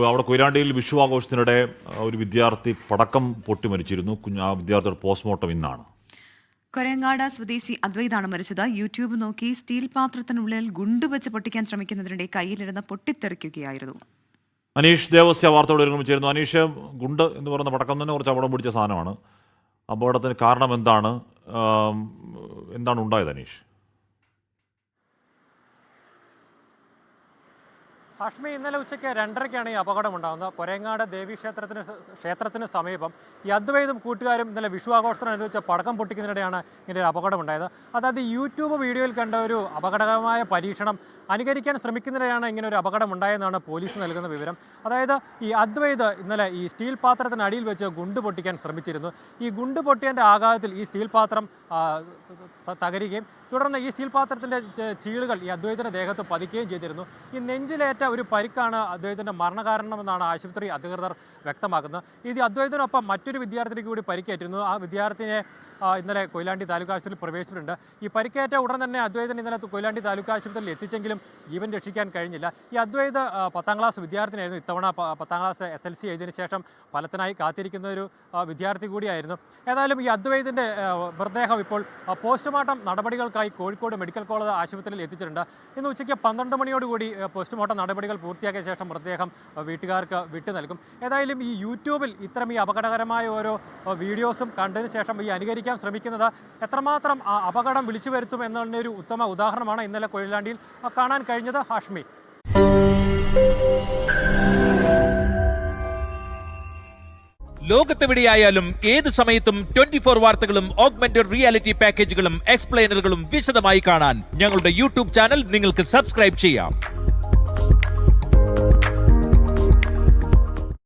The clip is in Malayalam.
അവിടെ കൊയിലാണ്ടിയിൽ വിഷു ആഘോഷത്തിനിടെ ഒരു വിദ്യാർത്ഥി പടക്കം പൊട്ടി മരിച്ചിരുന്നു. ആ വിദ്യാർത്ഥിയുടെ പോസ്റ്റ്മോർട്ടം ഇന്നാണ്. കൊരങ്ങാട് സ്വദേശി അദ്വൈതാണ് മരിച്ചത്. യൂട്യൂബ് നോക്കി സ്റ്റീൽ പാത്രത്തിനുള്ളിൽ ഗുണ്ടുവെച്ച് പൊട്ടിക്കാൻ ശ്രമിക്കുന്നതിനിടെ കയ്യിലിരുന്ന് പൊട്ടിത്തെറിക്കുകയായിരുന്നു. അനീഷ് ദേവസ്യ വാർത്തയോട് ചേരുന്നു. അനീഷ്, ഗുണ്ട് എന്ന് പറയുന്ന പടക്കം തന്നെ കുറച്ച് അപകടം പിടിച്ച സാധനമാണ്. അപകടത്തിന് കാരണം എന്താണ് ഉണ്ടായത് അനീഷ്? ഹാഷ്മി, ഇന്നലെ ഉച്ചയ്ക്ക് 2:30-ക്കാണ് ഈ അപകടം ഉണ്ടാകുന്നത്. കൊരങ്ങാട് ക്ഷേത്രത്തിന് സമീപം ഈ അദ്വൈതും കൂട്ടുകാരും ഇന്നലെ വിഷു ആഘോഷത്തിനനുസരിച്ച് പടക്കം പൊട്ടിക്കുന്നതിനിടെയാണ് ഇങ്ങനെ ഒരു അപകടം ഉണ്ടായത്. അതായത് യൂട്യൂബ് വീഡിയോയിൽ കണ്ട ഒരു അപകടകരമായ പരീക്ഷണം അനുകരിക്കാൻ ശ്രമിക്കുന്നതിനെയാണ് ഇങ്ങനെ ഒരു അപകടം ഉണ്ടായെന്നാണ് പോലീസ് നൽകുന്ന വിവരം. അതായത് ഈ അദ്വൈത് ഇന്നലെ ഈ സ്റ്റീൽ പാത്രത്തിനടിയിൽ വെച്ച് ഗുണ്ട് പൊട്ടിക്കാൻ ശ്രമിച്ചിരുന്നു. ഈ ഗുണ്ട് പൊട്ടിയതിൻ്റെ ആഘാതത്തിൽ ഈ സ്റ്റീൽ പാത്രം തകരുകയും തുടർന്ന് ഈ സ്റ്റീൽ പാത്രത്തിൻ്റെ ചീളുകൾ ഈ അദ്വൈതിൻ്റെ ദേഹത്ത് പതിക്കുകയും ചെയ്തിരുന്നു. ഈ നെഞ്ചിലേറ്റ ഒരു പരിക്കാണ് അദ്വൈതിൻ്റെ മരണകാരണമെന്നാണ് ആശുപത്രി അധികൃതർ വ്യക്തമാക്കുന്നത്. ഇത് അദ്വൈതിനൊപ്പം മറ്റൊരു വിദ്യാർത്ഥിനിക്ക് കൂടി പരിക്കേറ്റിരുന്നു. ആ വിദ്യാർത്ഥിനിയെ ഇന്നലെ കൊയിലാണ്ടി താലൂക്ക് ആശുപത്രിയിൽ പ്രവേശിച്ചിട്ടുണ്ട്. ഈ പരിക്കേറ്റ ഉടൻ തന്നെ അദ്വൈതൻ ഇന്നലെ കൊയിലാണ്ടി താലൂക്ക് ആശുപത്രിയിൽ എത്തിച്ചെങ്കിലും ജീവൻ രക്ഷിക്കാൻ കഴിഞ്ഞില്ല. ഈ അദ്വൈത് 10ാം ക്ലാസ് വിദ്യാർത്ഥിനിയായിരുന്നു. ഇത്തവണ 10ാം ക്ലാസ് SLC എഴുതിയതിനു ശേഷം ഫലത്തിനായി കാത്തിരിക്കുന്ന ഒരു വിദ്യാർത്ഥി കൂടിയായിരുന്നു. ഏതായാലും ഈ അദ്വൈതിൻ്റെ മൃതദേഹം ഇപ്പോൾ പോസ്റ്റ്മോർട്ടം നടപടികൾക്കായി കോഴിക്കോട് മെഡിക്കൽ കോളേജ് ആശുപത്രിയിൽ എത്തിച്ചിട്ടുണ്ട്. ഇന്ന് ഉച്ചയ്ക്ക് 12 മണിയോടുകൂടി പോസ്റ്റ്മോർട്ടം നടപടികൾ പൂർത്തിയാക്കിയ ശേഷം മൃതദേഹം വീട്ടുകാർക്ക് വിട്ടു നൽകും. ഏതായാലും ഈ യൂട്യൂബിൽ ഇത്തരം ഈ അപകടകരമായ ഓരോ വീഡിയോസും കണ്ടതിന് ശേഷം ഈ അനുകരിക്കാൻ ശ്രമിക്കുന്നത് എത്രമാത്രം അപകടം വിളിച്ചു വരുത്തും എന്നതിൻ്റെ ഒരു ഉത്തമ ഉദാഹരണമാണ് ഇന്നലെ കൊയിലാണ്ടിയിൽ കാണാൻ കഴിഞ്ഞത്. ഹാഷ്മി, ലോകത്തെവിടെയായാലും ഏത് സമയത്തും 24 വാർത്തകളും ഓഗ്മെന്റഡ് റിയാലിറ്റി പാക്കേജുകളും എക്സ്പ്ലെയിനറുകളും വിശദമായി കാണാൻ ഞങ്ങളുടെ യൂട്യൂബ് ചാനൽ നിങ്ങൾക്ക് സബ്സ്ക്രൈബ് ചെയ്യാം.